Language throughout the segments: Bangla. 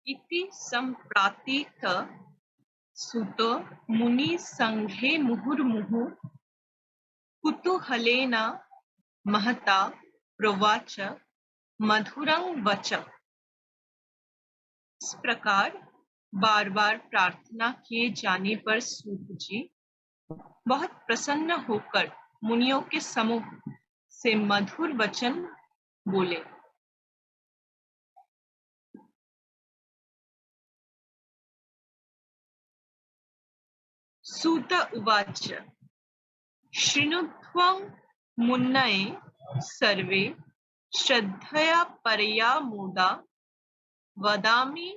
इति सम्प्राप्तित सुत मुनिसङ्घे मुहुर्मुहुः कुतूहलेन महता प्रोवाच मधुरं वचः। इस प्रकार बार बार प्रार्थना किए जाने पर सूत जी बहुत प्रसन्न होकर मुनियों के समूह से मधुर वचन बोले। सूत उवाच शृणुध्वं मुनये सर्वे श्रद्धया परया मुदा वदामि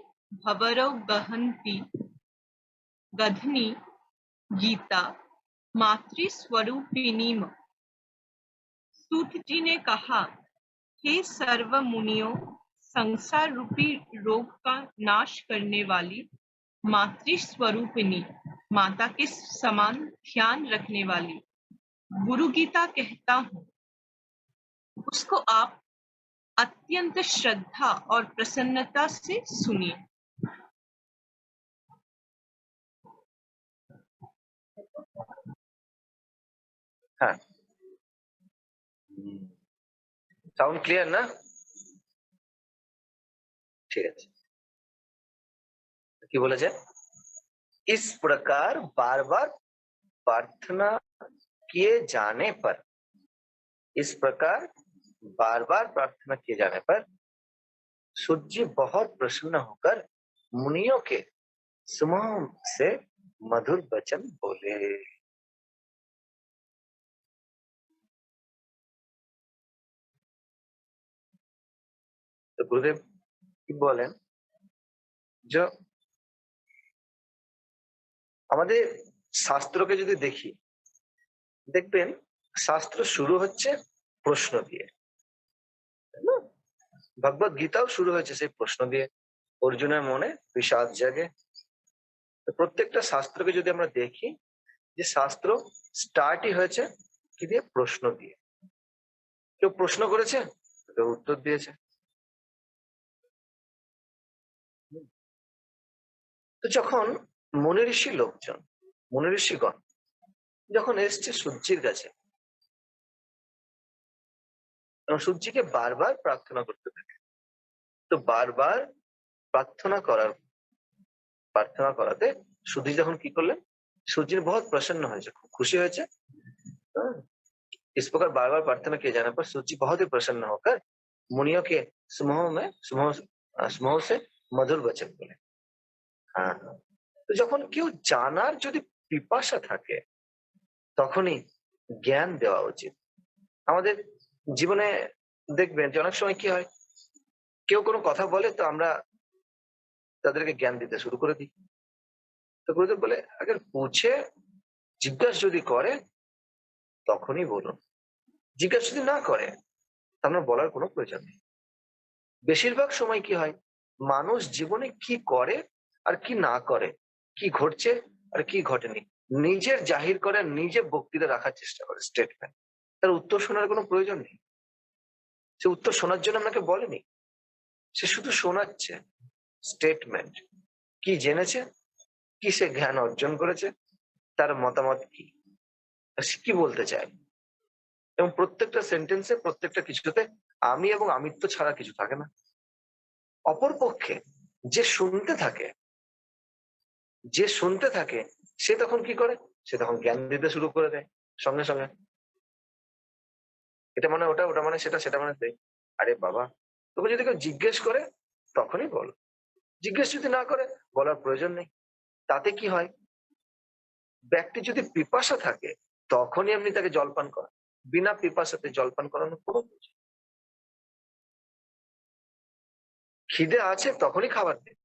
भवरो गधनी गीता मातृस्वरूपिणीम्। सूत जी ने कहा, हे सर्व मुनियों, संसार रूपी रोग का नाश करने वाली मातृस्वरूपिणी, माता के समान ध्यान रखने वाली गुरु गीता कहता हूँ, उसको आप अत्यंत श्रद्धा और प्रसन्नता से सुनिए। हाँ, साउंड क्लियर ना? ঠিক আছে। কি বলেছে? इस प्रकार बार बार प्रार्थना किए जाने पर, इस प्रकार बार बार प्रार्थना किए जाने पर सूर्य बहुत प्रसन्न होकर मुनियों के समूह से मधुर वचन बोले। तो गुरुदेव কি বলেন, যে আমাদের শাস্ত্রকে যদি দেখি, দেখবেন শাস্ত্র শুরু হচ্ছে প্রশ্ন দিয়ে। ভগবত গীতাও শুরু হয়েছে সেই প্রশ্ন দিয়ে। অর্জুনের মনে বিষাদ জাগে। প্রত্যেকটা শাস্ত্রকে যদি আমরা দেখি, যে শাস্ত্র স্টার্টই হয়েছে কি দিয়ে? প্রশ্ন দিয়ে। কেউ প্রশ্ন করেছে, কেউ উত্তর দিয়েছে। তো যখন মনি ঋষি লোকজন, মনি ঋষিগণ যখন এসছে সূর্যের কাছে, সূর্যকে বারবার প্রার্থনা করতে থাকে। তো বারবার প্রার্থনা করাতে সূর্য যখন কি করলেন, সূর্য बहुत प्रसन्न হয়েছে, খুব খুশি হয়েছে। इस प्रकार बार बार प्रार्थना किए जाने पर सूर्य बहुत ही प्रसन्न होकर मुनियों के समूह से मधुर वचन बोले। हाँ, তো যখন কেউ জানার যদি পিপাসা থাকে, তখনই জ্ঞান দেওয়া উচিত। আমাদের জীবনে দেখবেন যে অনেক সময় কি হয়, কেউ কোনো কথা বলে তো আমরা তাদেরকে জ্ঞান দিতে শুরু করে দিই। তো গুরুদেব বলে, আগে পুছে জিজ্ঞাসা যদি করে তখনই বলুন। জিজ্ঞাসা যদি না করে আপনার বলার কোনো প্রয়োজন নেই। বেশিরভাগ সময় কি হয়, মানুষ জীবনে কি করে আর কি না করে, কি ঘটছে আর কি ঘটেনি, নিজের জাহির করে, নিজে বক্তৃতা রাখার চেষ্টা করে, স্টেটমেন্ট। তার উত্তর শোনার কোনো প্রয়োজন নেই। সে উত্তর শোনার জন্য আপনাকে বলেনি, সে শুধু শোনাচ্ছে স্টেটমেন্ট। কি জেনেছে, কি সে জ্ঞান অর্জন করেছে, তার মতামত কি, সে কি বলতে চায়। এবং প্রত্যেকটা সেন্টেন্সে, প্রত্যেকটা কিছুতে আমি এবং আমিত্ব ছাড়া কিছু থাকে না। অপরপক্ষে যে শুনতে থাকে সে তখন কি করে, সে তখন জ্ঞান দিতে শুরু করে দেয় সঙ্গে সঙ্গে। এটা মানে ওটা, ওটা মানে সেটা, সেটা মানে তাই। আরে বাবা, তোকে যদি কেউ জিজ্ঞেস করে তখনই বল, জিজ্ঞেস যদি না করে বলার প্রয়োজন নেই। তাতে কি হয়, ব্যক্তি যদি পিপাসা থাকে তখনই আপনি তাকে জলপান করান, বিনা পিপাসাতে জলপান করানোর কোনো প্রয়োজন। খিদে আছে তখনই খাবার দিন,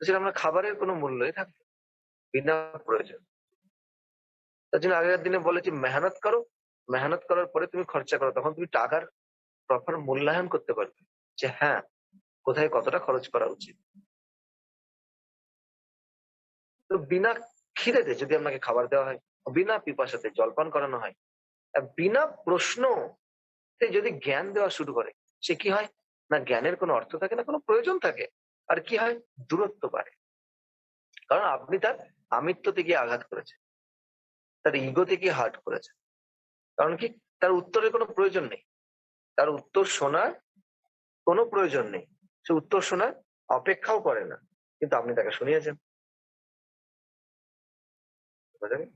সেটা আমরা খাবারের কোনো মূল্যই থাকবে বিনা প্রয়োজন। তার জন্য আগের দিনে বলেছি মেহনত করো, মেহনত করার পরে তুমি খরচা করো, তখন তুমি টাকার প্রপার মূল্যায়ন করতে পারবে যে হ্যাঁ কোথায় কতটা খরচ করা উচিত। তো বিনা খিদেতে যদি আপনাকে খাবার দেওয়া হয়, বিনা পিপাসাতে জলপান করানো হয়, আর বিনা প্রশ্নতে যদি জ্ঞান দেওয়া শুরু করে, সে কি হয় না, জ্ঞানের কোনো অর্থ থাকে না, কোনো প্রয়োজন থাকে। আর কি হয়, দূরত্ব বাড়ে। কারণ আপনি তার আমিত্বতে গিয়ে আঘাত করেছেন, তার ইগোতে গিয়ে হার্ট করেছেন। কারণ কি, তার উত্তরের কোনো প্রয়োজন নেই, তার উত্তর শোনার কোনো প্রয়োজন নেই, সে উত্তর শোনার অপেক্ষাও করে না, কিন্তু আপনি তাকে শুনিয়েছেন। বুঝা গেল?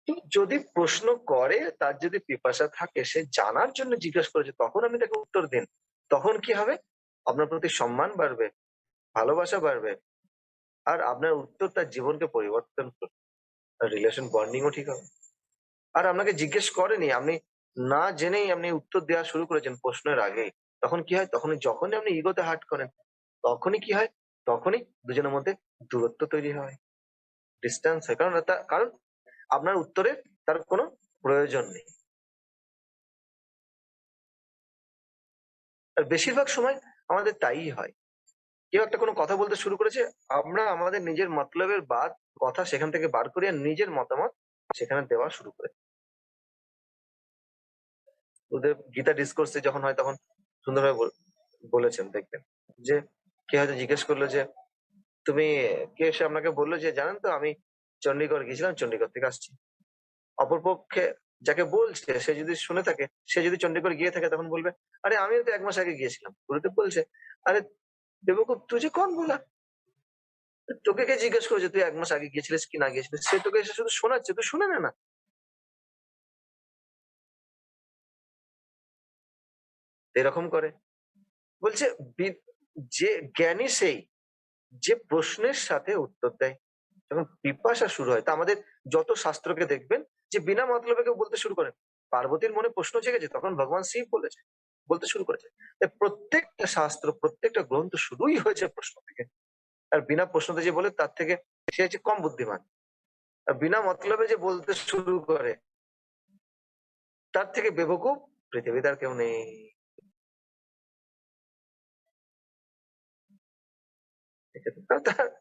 তো যদি প্রশ্ন করে, তার যদি পিপাসা থাকে, সে জানার জন্য জিজ্ঞেস করেছে, তখন আমি তাকে উত্তর দিন। তখন কি হবে, আপনার প্রতি সম্মান বাড়বে, ভালোবাসা বাড়বে, আর আপনার উত্তর তার জীবনকে পরিবর্তন করবে, রিলেশন বন্ডিংও ঠিক হবে। আর আপনাকে জিজ্ঞেস করেনি, আপনি না জেনেই আপনি উত্তর দেওয়া শুরু করেছেন প্রশ্নের আগেই, তখন কি হয়, যখনই আপনি ইগোতে হার্ট করেন, তখনই কি হয়, তখনই দুজনের মধ্যে দূরত্ব তৈরি হয়, ডিস্টেন্স হয়। কারণ আপনার উত্তরের তার কোনো প্রয়োজন নেই। আর বেশিরভাগ সময় আমাদের তাই হয়। কেউ একটা কোনো কথা বলতে শুরু করেছে, আমরা আমাদের নিজের মতলবের কথা সেখান থেকে বার করিয়ে নিজের মতামত সেখানে দেওয়া শুরু করে। ওদের গীতা ডিসকোর্সে যখন হয়, তখন সুন্দরভাবে বলেছেন, দেখবেন যে কে হয়তো জিজ্ঞেস করলো যে তুমি, কে এসে আপনাকে বললো যে জানেন তো আমি চণ্ডীগড় গিয়েছিলাম, চণ্ডীগড় থেকে আসছি। অপরপক্ষে যাকে বলছে, সে যদি শুনে থাকে, সে যদি চণ্ডীগড় গিয়ে থাকে, তখন বলবে, আরে আমিও তো 1 মাস আগে গিয়েছিলাম। গুরুদেব বলছে, আরে বেবকুফ, তুঝে কন বলা, তোকে কে জিজ্ঞেস করেছে তুই 1 মাস আগে গিয়েছিলিস কি না গিয়েছিলিস? সে তোকে এসে শুধু শোনাচ্ছে, তুই শুনে নে না। এরকম করে বলছে, যে জ্ঞানী সেই, যে প্রশ্নের সাথে উত্তর দেয়। যখন পিপাসা শুরু হয়, তা আমাদের যত শাস্ত্রকে দেখবেন, যে বিনা মতলবে কেউ বলতে শুরু করেন। পার্বতীর মনে প্রশ্ন জেগেছে, তখন ভগবান শিব বলতে শুরু করেছে। তাই প্রত্যেকটা শাস্ত্র, প্রত্যেকটা গ্রন্থ শুরুই হয়েছে প্রশ্ন থেকে। আর বিনা প্রশ্নতে যে বলে, তার থেকে সে হচ্ছে কম বুদ্ধিমান। আর বিনা মতলবে যে বলতে শুরু করে, তার থেকে বেবকুফ পৃথিবীতে আর কেউ নেই।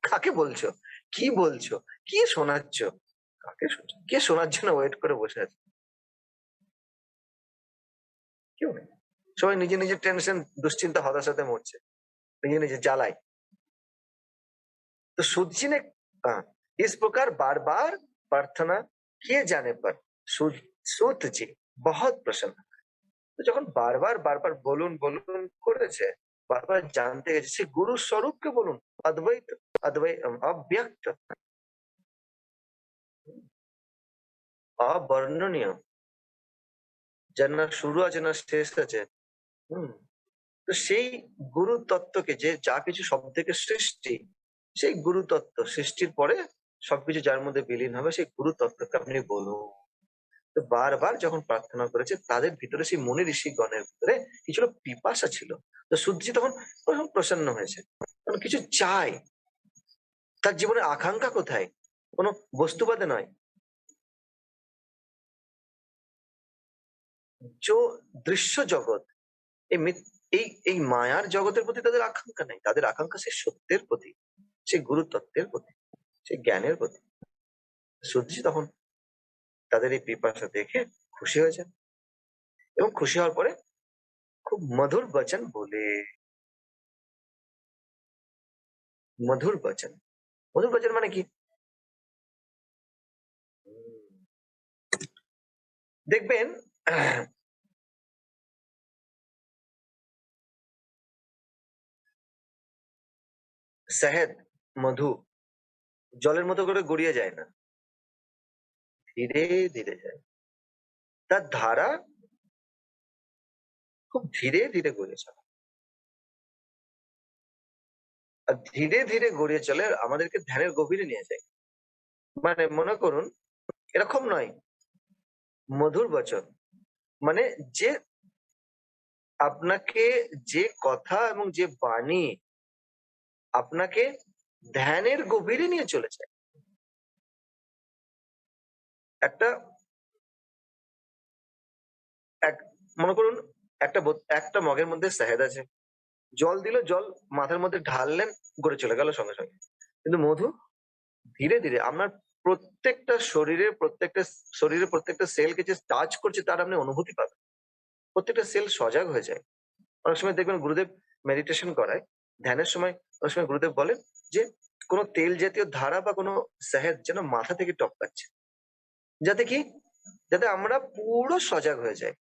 কাকে বলছো, কি বলছো, কি শোনাচ্ছ, কাকে শুনছো, কে শোনার জন্য ওয়েট করে বসে আছে? কেউ নেই। সবাই নিজে নিজের টেনশন, দুশ্চিন্তা, হতাশাতে মরছে, নিজে নিজে জ্বালায়। तो सूत जी ने कहा, इस प्रकार बार बार प्रार्थना किए जाने पर सूत जी बहुत प्रसन्न। তো যখন বারবার বলুন বলুন করেছে, বারবার জানতে গেছে, সে গুরু স্বরূপকে বলুন, অদ্বৈত, অব্যক্ত, অবর্ণনীয়, যার না শুরু আছে না শেষ আছে। হম তো সেই গুরু তত্ত্বকে, যে যা কিছু সব থেকে সৃষ্টি, সেই গুরু তত্ত্ব সৃষ্টির পরে সবকিছু যার মধ্যে বিলীন হবে, সেই গুরু তত্ত্বকে আপনি বলুন। তো বারবার যখন প্রার্থনা করেছে, তাদের ভিতরে, সেই মুনি ঋষি গণের ভিতরে কিছুটা পিপাসা ছিল। তো সূর্যি তখন প্রসন্ন হয়েছে, কারণ কিছু চাই, তার জীবনে আকাঙ্ক্ষা কোথায়, কোনো বস্তুবাদে নয়। যে দৃশ্য জগৎ, এই মায়ার জগতের প্রতি তাদের আকাঙ্ক্ষা নেই, তাদের আকাঙ্ক্ষা সেই সত্যের প্রতি, সেই গুরুতত্ত্বের প্রতি, সেই জ্ঞানের প্রতি। সূর্যি তখন তাদের এই পিপাসা দেখে খুশি হয়েছে, এবং খুশি হওয়ার পরে খুব মধুর বচন বলে। মধুর বচন, মধুর বচন মানে কি? দেখবেন শহদ, মধু জলের মতো করে গড়িয়ে যায় না, ধীরে ধীরে যায়। তার ধারা খুব ধীরে ধীরে গড়িয়ে চলে, আর ধীরে ধীরে গড়িয়ে চলে, আমাদেরকে ধ্যানের গভীরে নিয়ে যায়। মানে মনে করুন, এরকম নয়, মধুর বচন মানে যে আপনাকে, যে কথা এবং যে বাণী আপনাকে ধ্যানের গভীরে নিয়ে চলেছে। একটা এক মনে করুন, একটা মগের মধ্যে শহদ আছে, জল দিল, জল মাথার মধ্যে ঢাললেন, গড়ে চলে গেল সঙ্গে সঙ্গে। কিন্তু মধু ধীরে ধীরে আপনার প্রত্যেকটা সেলকে যে টাচ করছে, তার আপনি অনুভূতি পাবেন। প্রত্যেকটা সেল সজাগ হয়ে যায়। অনেক সময় দেখবেন গুরুদেব মেডিটেশন করায়, ধ্যানের সময় অনেক সময় গুরুদেব বলেন যে কোনো তেল জাতীয় ধারা বা কোনো শহদ যেন মাথা থেকে টপকাচ্ছে, যাতে কি, যাতে আমরা পুরো সজাগ হয়ে যাই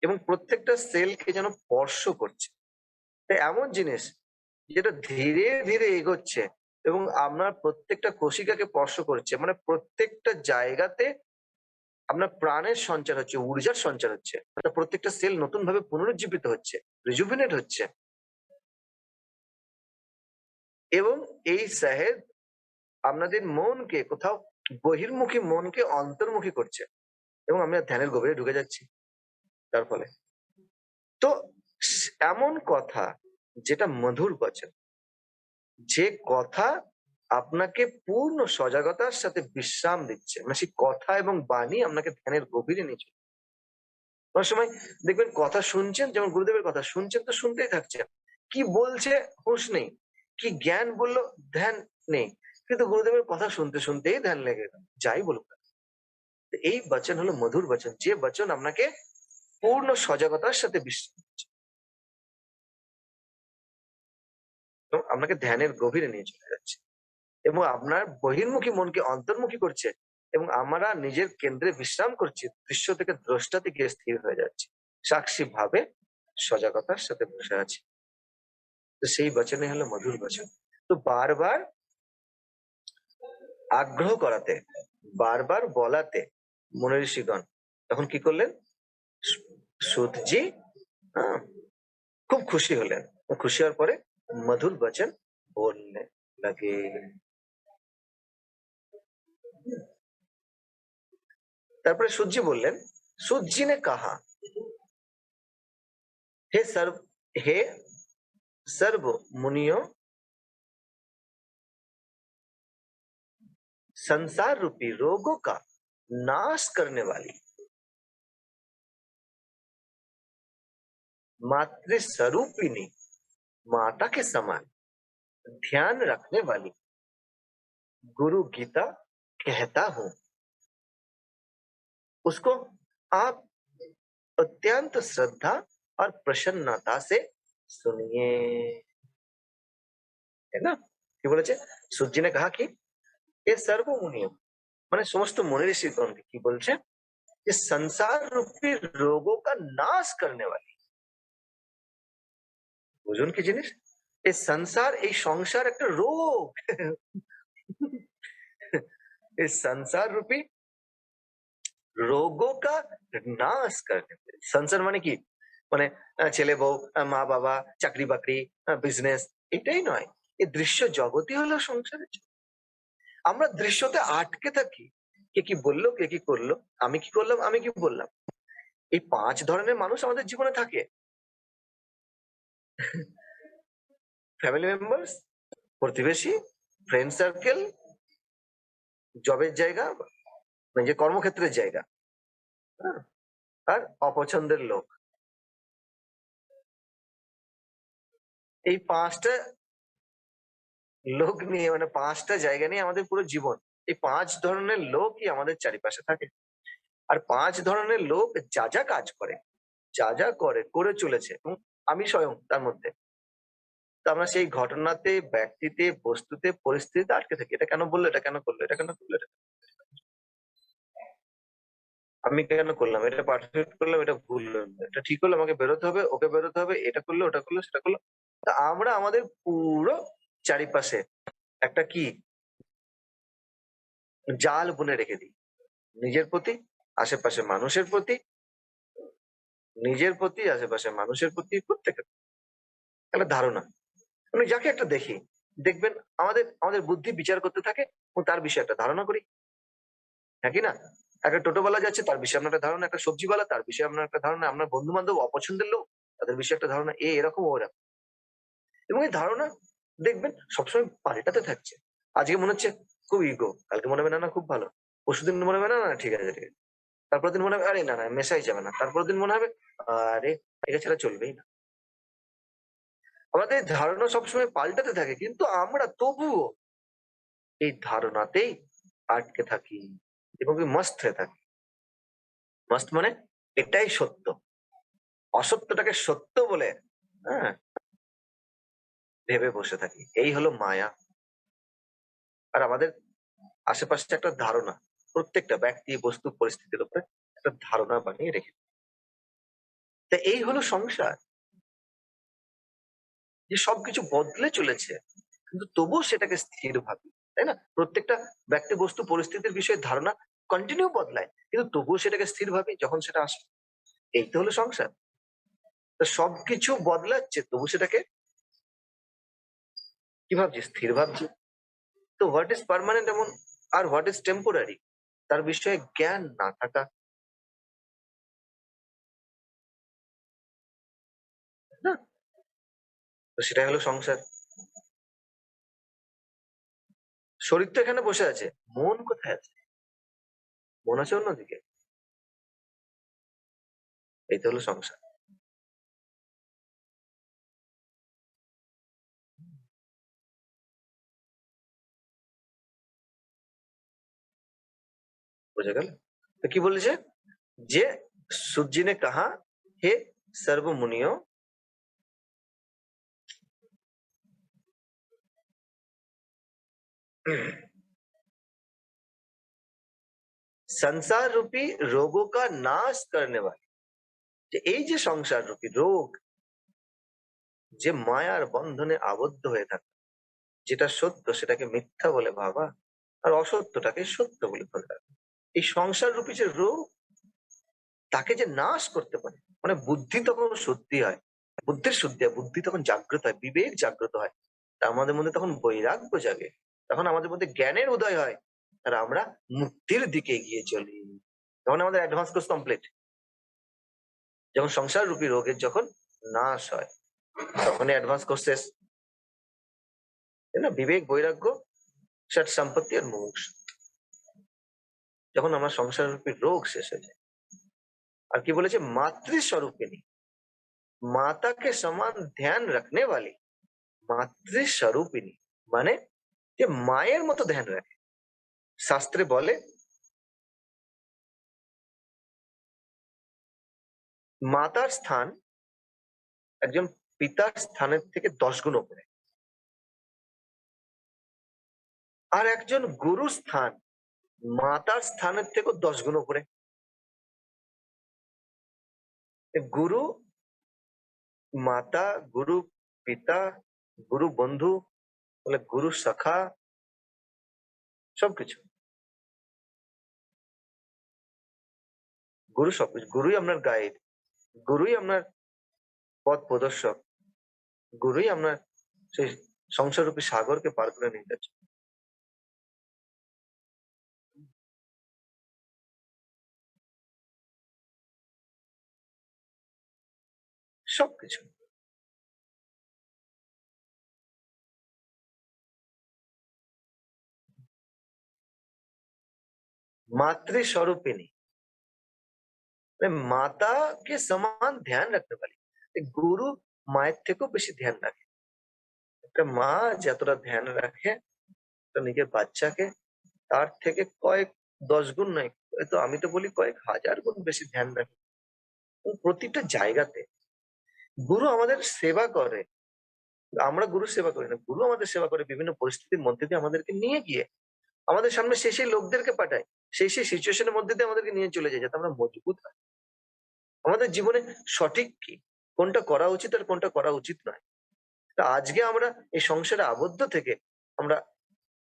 এবং প্রত্যেকটা সেলকে যেন স্পর্শ করছে। তাই এমন জিনিস যেটা ধীরে ধীরে এগোচ্ছে এবং আপনার প্রত্যেকটা কোশিকাকে স্পর্শ করছে, মানে প্রত্যেকটা জায়গাতে আপনার প্রাণের সঞ্চার হচ্ছে, ঊর্জার সঞ্চার হচ্ছে, অর্থাৎ প্রত্যেকটা সেল নতুন ভাবে পুনরুজ্জীবিত হচ্ছে, রিজুভিনেট হচ্ছে। এবং এই সাহেব আপনাদের মনকে কোথাও বহির্মুখী মনকে অন্তর্মুখী করছে এবং আমরা ধ্যানের গভীরে ঢুকে যাচ্ছি তার ফলে। তো এমন কথা যেটা মধুর বচন, যে কথা আপনাকে পূর্ণ সজাগতার সাথে বিশ্রাম দিচ্ছে, মানে সেই কথা এবং বাণী আপনাকে ধ্যানের গভীরে নিয়ে চলে। অনেক সময় দেখবেন কথা শুনছেন, যেমন গুরুদেবের কথা শুনছেন তো শুনতেই থাকছেন, কি বলছে হুঁশ নেই, কি জ্ঞান বললো ধ্যান নেই, কিন্তু গুরুদেবের কথা শুনতে শুনতেই ধ্যান লেগে গেল, যাই বলুক না। তো এই বচন হলো মধুর বচন, যে বচন আপনাকে পূর্ণ সজাগতার সাথে বিশ্রাম দিচ্ছে এবং আপনাকে ধ্যানের গভীরে নিয়ে চলে যাচ্ছে এবং আপনার বহির্মুখী মনকে অন্তর্মুখী করছে এবং আমরা নিজের কেন্দ্রে বিশ্রাম করছি, দৃশ্য থেকে দ্রষ্টাতে গিয়ে স্থির হয়ে যাচ্ছে, সাক্ষী ভাবে সজাগতার সাথে বসে আছে। তো সেই বচনে হলো মধুর বচন। তো বারবার আগ্রহ করাতে, বারবার বলাতে মনে ঋষিগণ তখন কি করলেন, সুতজি আহ, খুব খুশি হলেন। খুশি হওয়ার পরে মধুর বচন বলনে লাগে। তারপরে সূর্যি বললেন, সূর্যি নে কাহা, हे सर्व, हे सर्व मुनियों, संसार रूपी रोगों का नाश करने वाली, मातृ स्वरूपिणी माता के समान ध्यान रखने वाली गुरु गीता कहता हूं, उसको आप अत्यंत श्रद्धा और प्रसन्नता से सुनिए। है ना, কি বলেছে, সূর্যি ने कहा कि ये सर्व मुनियों, মানে সমস্ত মনি ঋষিগণকে কি বলছে, যে संसार रूपी रोगों का नाश करने वाली, বুঝুন কি জিনিস, এই সংসার, এই সংসার একটা রোগ। এই সংসার রূপী রোগों का নাশ करने वाली। সংসার মানে কি, মানে ছেলে বউ, মা বাবা, চাকরি বাকরি, বিজনেস, এটাই নয়। এই দৃশ্য জগতই হলো সংসারের। আমরা দৃশ্যতে আটকে থাকি, কে কি বললো, কে কি করলো, আমি কি করলাম, আমি কি বললাম। এই 5 ধরনের মানুষ আমাদের জীবনে থাকে, ফ্যামিলি মেম্বার্স, প্রতিবেশী, ফ্রেন্ড সার্কেল, জবের জায়গা, মানে যে কর্মক্ষেত্রের জায়গা, হ্যাঁ, আর অপছন্দের লোক। এই 5টা লোক নিয়ে, মানে 5টা জায়গা নিয়ে আমাদের পুরো জীবন। এই 5 ধরনের লোকই আমাদের চারিপাশে থাকে। আর 5 ধরনের লোক যা যা কাজ করে, যা যা করে, করে চলেছে, এবং আমি স্বয়ং তার মধ্যে। তো আমরা সেই ঘটনাতে, ব্যক্তিতে, বস্তুতে, পরিস্থিতিতে আটকে থাকি। এটা কেন বললো, এটা কেন করলো, এটা কেন করলো, আমি কেন করলাম, এটা পারফেক্ট করলাম, এটা ভুল হলো, এটা ঠিক হলো, আমাকে বেরোতে হবে, ওকে বেরোতে হবে, এটা করলো, ওটা করলো, সেটা করলো। তা আমরা আমাদের পুরো চারিপাশে একটা কি জাল বুনে রেখে দিই, নিজের প্রতি, আশেপাশে মানুষের প্রতি, নিজের প্রতি, আশেপাশে মানুষের প্রতি, প্রত্যেকের একটা ধারণা। আমি যাকে একটা দেখি, দেখবেন আমাদের আমাদের বুদ্ধি বিচার করতে থাকে এবং তার বিষয়ে একটা ধারণা করি, হ্যাঁ কি না? একটা টোটোওয়ালা যাচ্ছে, তার বিষয়ে আপনার একটা ধারণা, একটা সবজিওয়ালা, তার বিষয়ে আপনার একটা ধারণা, আপনার বন্ধু বান্ধব, অপছন্দের লোক, তাদের বিষয়ে একটা ধারণা, এরকম ও এরকম। এবং এই ধারণা দেখবেন সবসময় পাল্টাতে থাকছে। আজকে মনে হচ্ছে খুব ইগো, কালকে মনে হবে না না খুব ভালো, পরশুদিন মনে হবে না না ঠিক আছে ঠিক আছে, তারপর দিন মনে হবে আরে না না মেশাই যাবে না, তারপর দিন মনে হবে আরে এটা ছাড়া চলবেই না। আমাদের ধারণা সবসময় পাল্টাতে থাকে, কিন্তু আমরা তবুও এই ধারণাতেই আটকে থাকি এবং মস্ত হয়ে থাকি। মস্ত মানে এটাই সত্য, অসত্যটাকে সত্য বলে, হ্যাঁ, ভেবে বসে থাকি এই হলো মায়া। আর আমাদের আশেপাশে একটা ধারণা, প্রত্যেকটা ব্যক্তি বস্তু পরিস্থিতির উপরে একটা ধারণা বানিয়ে রেখে, তা এই হলো সংসার, যে সবকিছু বদলে চলেছে কিন্তু তবুও সেটাকে স্থির ভাবি, তাই না? প্রত্যেকটা ব্যক্তি বস্তু পরিস্থিতির বিষয়ে ধারণা কন্টিনিউ বদলায় কিন্তু তবুও সেটাকে স্থির ভাবি যখন সেটা আসে। এই তো হলো সংসার। তো সবকিছু বদলাচ্ছে তবু সেটাকে কি ভাবছি? স্থির ভাবছি। তো হোয়াট ইজ পার্মানেন্ট এমন আর হোয়াট ইজ টেম্পোরারি তার বিষয়ে জ্ঞান না থাকা, না? তো সেটাই হলো সংসার। শরীর তো এখানে বসে আছে, মন কোথায় আছে? মন আছে অন্যদিকে। এই তো হলো সংসার। বোঝা গেল? তো কি বলেছে যে सूत ने कहा हे सर्व मुनियों, संसार रूपी रोगों का नाश करने वाले, যে এই যে সংসার রূপী রোগ, যে মায়ার বন্ধনে আবদ্ধ হয়ে থাকে, যেটা সত্য সেটাকে মিথ্যা বলে ভাবা আর অসত্যটাকে সত্য বলে ধরে রাখা, এই সংসার রূপী যে রোগ তাকে যে নাশ করতে পারে, মানে বুদ্ধি তখন সত্যি হয়, বুদ্ধির শুদ্ধি হয়, বুদ্ধি তখন জাগ্রত হয়, বিবেক জাগ্রত হয়, তা আমাদের মধ্যে তখন বৈরাগ্য জাগে, তখন আমাদের মধ্যে জ্ঞানের উদয় হয়, আর আমরা মুক্তির দিকে এগিয়ে চলি। তখন আমাদের অ্যাডভান্স কোর্স কমপ্লিট। যখন সংসার রূপী রোগের যখন নাশ হয় তখনই অ্যাডভান্স কোর্স শেষ, তাই না? বিবেক, বৈরাগ্য, ষট সম্পত্তি আর মোক্ষ, যখন আমার সংসার রূপী রোগ শেষ হয়ে যায়। আর কি বলেছে? মাতৃস্বরূপিणी, माता के समान ध्यान रखने वाली, মাতৃস্বরূপিনী মানে যে মায়ের মতো ধ্যান রাখে। শাস্ত্রে বলে মাতার স্থান একজন পিতার স্থানের থেকে 10 গুণ উপরে, আর একজন গুরুর স্থান মাতার স্থানের থেকেও 10 গুণ উপরে। গুরু মাতা, গুরু পিতা, গুরু বন্ধু, বলে গুরু সখা, সবকিছু গুরু, সবকিছু গুরুই আপনার গাইড, গুরুই আপনার পথ প্রদর্শক, গুরুই আপনার সেই সংসাররূপী সাগরকে পার করে নিয়ে যাচ্ছে। সবকিছু मातृस्वरूपिणी, মাতাকে সমান ধ্যান রাখতে পারি। গুরু মায়ের থেকেও বেশি ধ্যান রাখে। একটা মা যতটা ধ্যান রাখে একটা নিজের বাচ্চাকে, তার থেকে কয়েক 10 গুণ নয়, তো আমি তো বলি কয়েক হাজার গুণ বেশি ধ্যান রাখে। এবং প্রতিটা জায়গাতে গুরু আমাদের সেবা করে, আমরা গুরু সেবা করি না, গুরু আমাদের সেবা করে বিভিন্ন পরিস্থিতির মধ্যে দিয়ে আমাদেরকে নিয়ে গিয়ে আমাদের সামনে সেই সেই লোকদেরকে পাঠায়, সেই সেই সিচুয়েশনের মধ্যে দিয়ে আমাদেরকে নিয়ে চলে যায় যাতে আমরা মজবুত হয়। আমাদের জীবনে সঠিক কি, কোনটা করা উচিত আর কোনটা করা উচিত নয়, তা আজকে আমরা এই সংসারে আবদ্ধ থেকে আমরা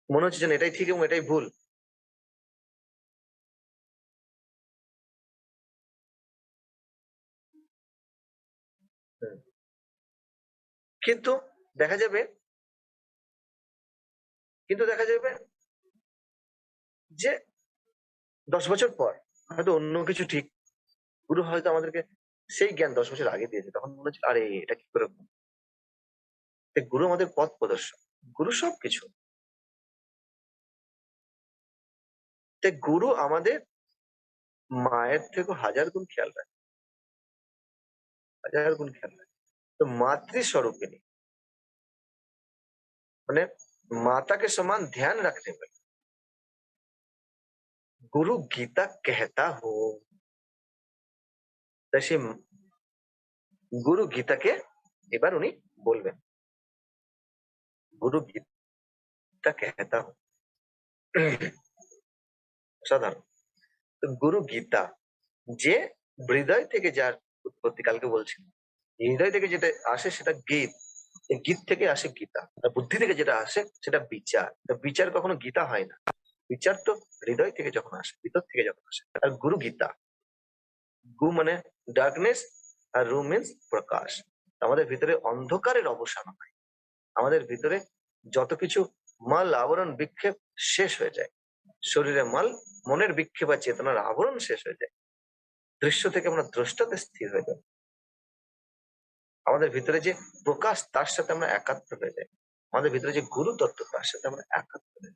মনে হচ্ছে যেন এটাই ঠিক এবং এটাই ভুল। হুম। কিন্তু দেখা যাবে, দেখা যাবে যে 10 বছর পর হয়তো অন্য কিছু ঠিক, গুরু হয়তো আমাদেরকে সেই জ্ঞান 10 বছর আগে দিয়েছে, তখন মনে হচ্ছে আরে এটা কি করে হলো? তাই গুরু আমাদের পথ প্রদর্শক, গুরু সবকিছু। তাই গুরু আমাদের মায়ের থেকে হাজার গুণ খেয়াল রাখে, হাজার গুণ খেয়াল রাখে। তো মাতৃস্বরূপিणी মানে माता के समान ध्यान रखने वाली, गुरु गीता कहता हो, তাই সে গুরু গীতাকে এবার উনি বলবেন। गुरु गीता कहता हूँ। সাধারণ তো গুরু গীতা যে হৃদয় থেকে যার উৎপত্তি, কালকে বলছিলাম, হৃদয় থেকে যেটা আসে সেটা গীত, এই গীত থেকে আসে গীতা, আর বুদ্ধি থেকে যেটা আসে সেটা বিচার। তো বিচার কখনো গীতা হয় না, বিচার তো হৃদয় থেকে যখন আসে, ভিতর থেকে যখন আসে। আর গুরু গীতা, গু মানে ডার্কনেস আর রু মিন্স প্রকাশ। আমাদের ভিতরে অন্ধকারের অবসান হয়, আমাদের ভিতরে যত কিছু মাল আবরণ বিক্ষেপ শেষ হয়ে যায়, শরীরে মাল, মনের বিক্ষেপ বা চেতনার আবরণ শেষ হয়ে যায়, দৃশ্য থেকে আমরা দ্রষ্টাতে স্থির হয়ে যাই, আমাদের ভিতরে যে প্রকাশ তার সাথে আমরা একাত্ম হয়ে যাই, আমাদের ভিতরে যে গুরু তত্ত্ব তার সাথে আমরা একাত্ম হয়ে যাই।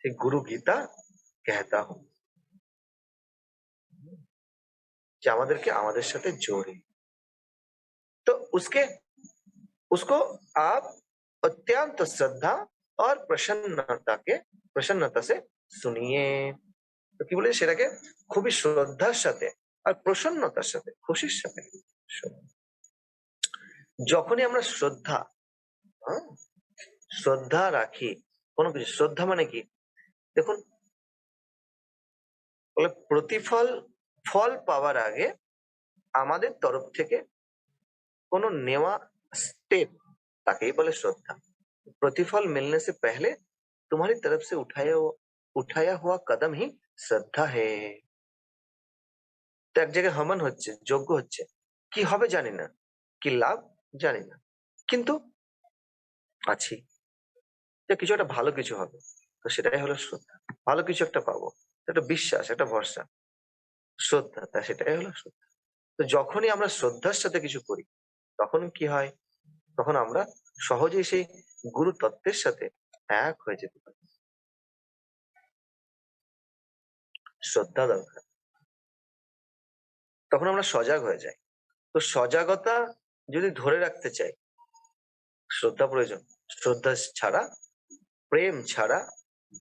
সেই গুরু গীতা कहता हूं যে আমাদেরকে আমাদের সাথে जोड़े। तो उसको आप अत्यंत श्रद्धा और प्रसन्नता से सुनिए। তো কি বলে সেটাকে খুবই শ্রদ্ধার সাথে আর প্রসন্নতার সাথে, খুশির সাথে শুনুন। যখনই আমরা হ্যাঁ, শ্রদ্ধা রাখি কোনো কিছু, শ্রদ্ধা মানে কি দেখুন, বলে ফল পাওয়ার আগে আমাদের তরফ থেকে কোনো নেওয়া স্টেপ, তাকেই বলে শ্রদ্ধা। प्रतिफल मिलने से पहले तुम्हारी तरफ से उठाया हुआ कदम ही শ্রদ্ধা है। তো এক জায়গায় হমন হচ্ছে, যজ্ঞ হচ্ছে, কি হবে জানি না, কি লাভ জানি না, কিন্তু আছি যে কিছু একটা ভালো কিছু হবে, তো সেটাই হলো শ্রদ্ধা। ভালো কিছু একটা পাবো, একটা বিশ্বাস, একটা ভরসা, শ্রদ্ধা, তা সেটাই হলো শ্রদ্ধা। তো যখনই আমরা শ্রদ্ধার সাথে কিছু করি তখন কি হয়, তখন আমরা সহজেই সেই গুরু তত্ত্বের সাথে এক হয়ে যেতে পারি। শ্রদ্ধা দরকার, তখন আমরা সজাগ হয়ে যাই। তো সজাগতা যদি ধরে রাখতে চাই, শ্রদ্ধা প্রয়োজন। শ্রদ্ধা ছাড়া, প্রেম ছাড়া,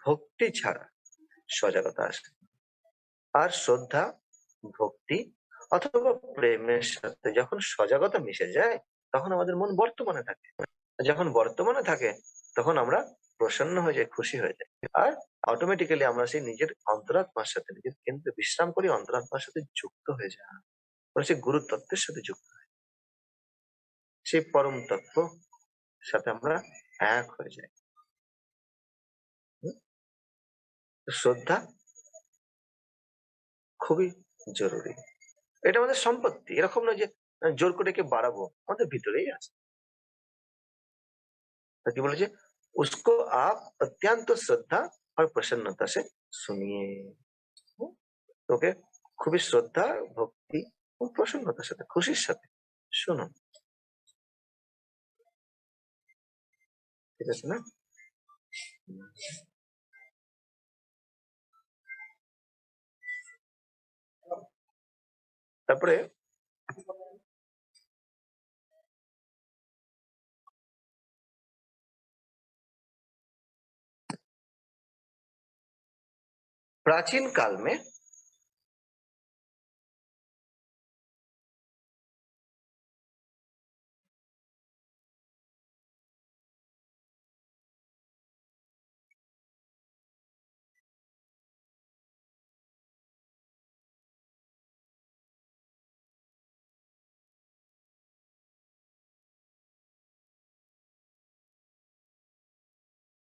ভক্তি ছাড়া সজাগতা আসে। আর শ্রদ্ধা, ভক্তি অথবা প্রেমের সাথে যখন সজাগতা মিশে যায় তখন আমাদের মন বর্তমানে থাকে। যখন বর্তমানে থাকে তখন আমরা প্রসন্ন হয়ে যাই, খুশি হয়ে যাই, আর অটোমেটিক্যালি আমরা সেই নিজের অন্তরাত্মার সাথে, নিজের কেন্দ্রে বিশ্রাম করি, অন্তরাত্মার সাথে যুক্ত হয়ে যায়, আমরা সেই গুরু তত্ত্বের সাথে যুক্ত হয়, সেই পরম তত্ত্ব সাথে আমরা এক হয়ে যাই। শ্রদ্ধা খুবই জরুরি, এটা আমাদের সম্পত্তি। এরকম নয় যে জোর করে কে বাড়াবো, আমাদের ভিতরেই আছে। কি বলেছে, उसको आप अत्यंत श्रद्धा और प्रसन्नता से सुनिए। তোকে খুবই শ্রদ্ধা, ভক্তি ও প্রসন্নতার সাথে, খুশির সাথে শোনো, ঠিক আছে না? তারপরে प्राचीन काल में